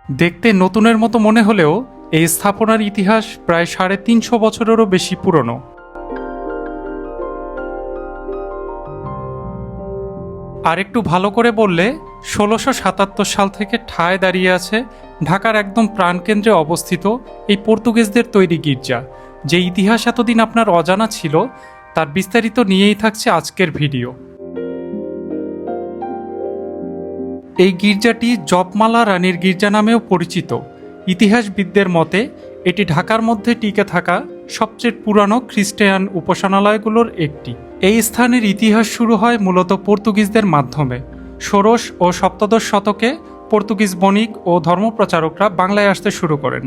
দেখতে নতুনের মতো মনে হলেও এই স্থাপনার ইতিহাস প্রায় ৩৫০ বছরেরও বেশি পুরনো। আর একটু ভালো করে বললে ১৬৭৭ সাল থেকে ঠায় দাঁড়িয়ে আছে ঢাকার একদম প্রাণকেন্দ্রে অবস্থিত এই পর্তুগিজদের তৈরি গির্জা, যে ইতিহাস এতদিন আপনার অজানা ছিল তার বিস্তারিত নিয়েই থাকছে আজকের ভিডিও। এই গির্জাটি জপমালা রানীর গির্জা নামেও পরিচিত। ইতিহাসবিদদের মতে এটি ঢাকার মধ্যে টিকে থাকা সবচেয়ে পুরানো খ্রিস্টান উপাসনালয়গুলোর একটি। এই স্থানের ইতিহাস শুরু হয় মূলত পর্তুগিজদের মাধ্যমে। ষোড়শ ও সপ্তদশ শতকে পর্তুগিজ বণিক ও ধর্মপ্রচারকরা বাংলায় আসতে শুরু করেন।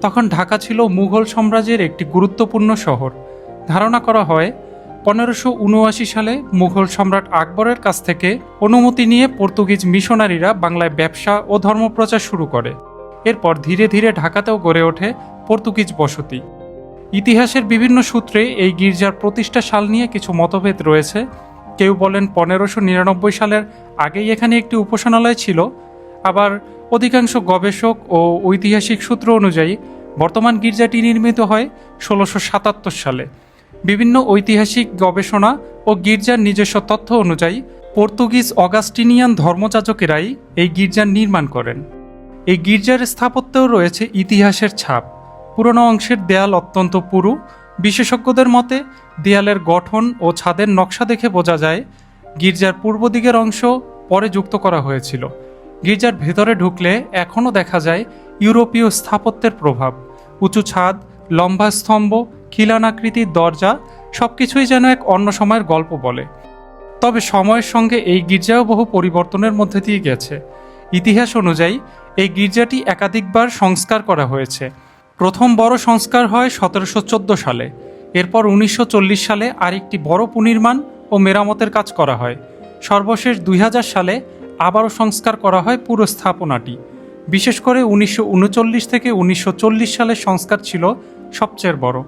তখন ঢাকা ছিল মুঘল সাম্রাজ্যের একটি গুরুত্বপূর্ণ শহর। ধারণা করা হয় ১৫৭৯ সালে মুঘল সম্রাট আকবরের কাছ থেকে অনুমতি নিয়ে পর্তুগিজ মিশনারিরা বাংলায় ব্যবসা ও ধর্মপ্রচার শুরু করে। এরপর ধীরে ধীরে ঢাকাতেও গড়ে ওঠে পর্তুগিজ বসতি। ইতিহাসের বিভিন্ন সূত্রে এই গির্জার প্রতিষ্ঠা সাল নিয়ে কিছু মতভেদ রয়েছে। কেউ বলেন ১৫৯৯ সালের আগেই এখানে একটি উপাসনালয় ছিল। আবার অধিকাংশ গবেষক ও ঐতিহাসিক সূত্র অনুযায়ী বর্তমান গির্জাটি নির্মিত হয় ১৬৭৭ সালে। বিভিন্ন ঐতিহাসিক গবেষণা ও গির্জার নিজস্ব তথ্য অনুযায়ী পর্তুগিজ অগাস্টিনিয়ান ধর্মযাজকেরাই এই গির্জার নির্মাণ করেন। এই গির্জার স্থাপত্যেও রয়েছে ইতিহাসের ছাপ। পুরনো অংশের দেয়াল অত্যন্ত পুরু। বিশেষজ্ঞদের মতে দেয়ালের গঠন ও ছাদের নকশা দেখে বোঝা যায় গির্জার পূর্ব দিকের অংশ পরে যুক্ত করা হয়েছিল। গির্জার ভেতরে ঢুকলে এখনও দেখা যায় ইউরোপীয় স্থাপত্যের প্রভাব। উঁচু ছাদ, লম্বা স্তম্ভ, খিলানাকৃতির দরজা সবকিছুই যেন এক অন্য সময়ের গল্প বলে। তবে সময়ের সঙ্গে এই গির্জাও বহু পরিবর্তনের মধ্যে দিয়ে গেছে। ইতিহাস অনুযায়ী এই গির্জাটি একাধিকবার সংস্কার করা হয়েছে। প্রথম বড় সংস্কার হয় ১৭১৪ সালে। এরপর ১৯৪০ সালে আরেকটি বড় পুনর্নির্মাণ ও মেরামতের কাজ করা হয়। সর্বশেষ ২০০০ সালে আবারও সংস্কার করা হয় পুরো স্থাপনাটি। বিশেষ করে ১৯৩৯ থেকে ১৯৪০ সালের সংস্কার ছিল সবচেয়ে বড়।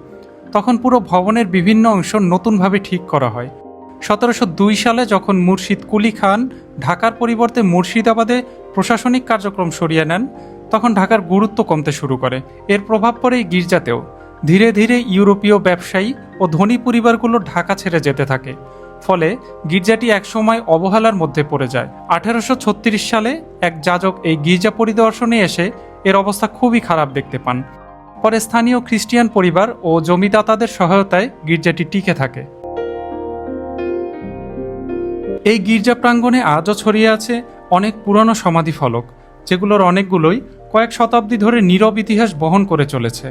তখন পুরো ভবনের বিভিন্ন অংশ নতুনভাবে ঠিক করা হয়। ১৭০২ সালে যখন মুর্শিদ কুলি খান ঢাকার পরিবর্তে মুর্শিদাবাদে প্রশাসনিক কার্যক্রম সরিয়ে নেন, তখন ঢাকার গুরুত্ব কমতে শুরু করে। এর প্রভাব পড়ে এই গির্জাতেও। ধীরে ধীরে ইউরোপীয় ব্যবসায়ী ও ধনী পরিবারগুলো ঢাকা ছেড়ে যেতে থাকে। ফলে গির্জাটি একসময় অবহেলার মধ্যে পড়ে যায়। ১৮৩৬ সালে এক যাজক এই গির্জা পরিদর্শনে এসে এর অবস্থা খুবই খারাপ দেখতে পান। পরে স্থানীয় খ্রিস্টিয়ান পরিবার ও জমিদাতাদের সহায়তায় গির্জাটি টিকে থাকে। এই গির্জা প্রাঙ্গণে আজও ছড়িয়ে আছে অনেক পুরনো সমাধি ফলক, যেগুলোর অনেকগুলোই কয়েক শতাব্দী ধরে নীরব ইতিহাস বহন করে চলেছে।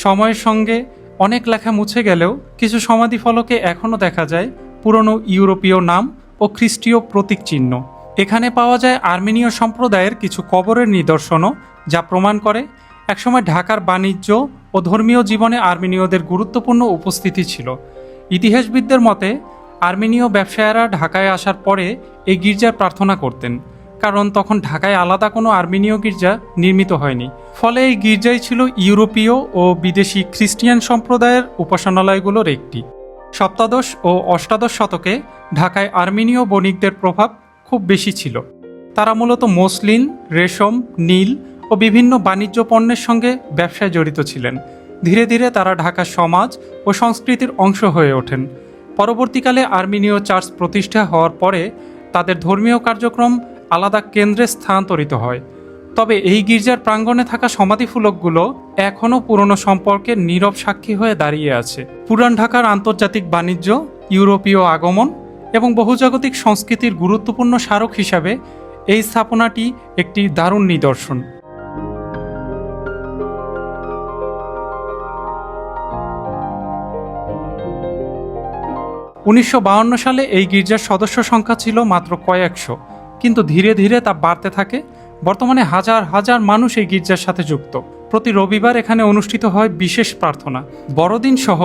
সময়ের সঙ্গে অনেক লেখা মুছে গেলেও কিছু সমাধি ফলকে এখনও দেখা যায় পুরনো ইউরোপীয় নাম ও খ্রিস্টীয় প্রতীক চিহ্ন। এখানে পাওয়া যায় আর্মেনীয় সম্প্রদায়ের কিছু কবরের নিদর্শনও, যা প্রমাণ করে একসময় ঢাকার বাণিজ্য ও ধর্মীয় জীবনে আর্মেনীয়দের গুরুত্বপূর্ণ উপস্থিতি ছিল। ইতিহাসবিদদের মতে আর্মেনীয় ব্যবসায়ীরা ঢাকায় আসার পরে এই গির্জার প্রার্থনা করতেন, কারণ তখন ঢাকায় আলাদা কোনো আর্মেনীয় গির্জা নির্মিত হয়নি। ফলে এই গির্জাই ছিল ইউরোপীয় ও বিদেশি খ্রিস্টিয়ান সম্প্রদায়ের উপাসনালয়গুলোর একটি। সপ্তাদশ ও অষ্টাদশ শতকে ঢাকায় আর্মেনীয় বণিকদের প্রভাব খুব বেশি ছিল। তারা মূলত মসলিন, রেশম, নীল ও বিভিন্ন বাণিজ্য পণ্যের সঙ্গে ব্যবসায় জড়িত ছিলেন। ধীরে ধীরে তারা ঢাকার সমাজ ও সংস্কৃতির অংশ হয়ে ওঠেন। পরবর্তীকালে আর্মেনীয় চার্চ প্রতিষ্ঠা হওয়ার পরে তাদের ধর্মীয় কার্যক্রম আলাদা কেন্দ্রে স্থানান্তরিত হয়। তবে এই গির্জার প্রাঙ্গণে থাকা সমাধিফলকগুলো এখনও পুরনো সম্পর্কের নীরব সাক্ষী হয়ে দাঁড়িয়ে আছে। পুরান ঢাকার আন্তর্জাতিক বাণিজ্য, ইউরোপীয় আগমন এবং বহুজাগতিক সংস্কৃতির গুরুত্বপূর্ণ স্মারক হিসাবে এই স্থাপনাটি একটি দারুণ নিদর্শন। ১৯৫২ সালে এই গির্জার সদস্য সংখ্যা ছিল মাত্র কয়েকশো, কিন্তু ধীরে ধীরে তা বাড়তে থাকে। বর্তমানে হাজার হাজার মানুষ এই গির্জার সাথে যুক্ত। প্রতি রবিবার এখানে অনুষ্ঠিত হয় বিশেষ প্রার্থনা। বড়দিন সহ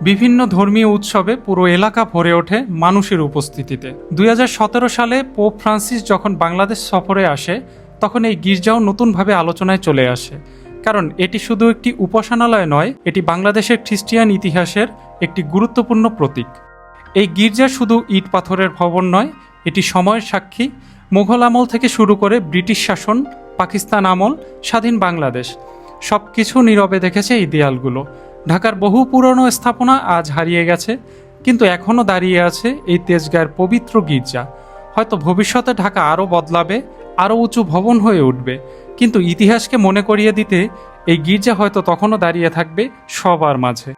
বিভিন্ন ধর্মীয় উৎসবে পুরো এলাকা ভরে ওঠে মানুষের উপস্থিতিতে। ২০১৭ সালে পোপ ফ্রান্সিস যখন বাংলাদেশ সফরে আসে, তখন এই গির্জাও নতুনভাবে আলোচনায় চলে আসে। কারণ এটি শুধু একটি উপাসনালয় নয়, এটি বাংলাদেশের খ্রিস্টিয়ান ইতিহাসের একটি গুরুত্বপূর্ণ প্রতীক। এই গির্জা শুধু ইট পাথরের ভবন নয়, এটি সময়ের সাক্ষী। মুঘল আমল থেকে শুরু করে ব্রিটিশ শাসন, পাকিস্তান আমল, স্বাধীন বাংলাদেশ সব কিছু নীরবে দেখেছে এই দেয়ালগুলো। ঢাকার বহু পুরনো স্থাপনা আজ হারিয়ে গেছে, কিন্তু এখনও দাঁড়িয়ে আছে এই তেজগাঁয়ের পবিত্র গির্জা। হয়তো ভবিষ্যতে ঢাকা আরও বদলাবে, আরও উঁচু ভবন হয়ে উঠবে, কিন্তু ইতিহাসকে মনে করিয়ে দিতে এই গির্জা হয়তো তখনও দাঁড়িয়ে থাকবে সবার মাঝে।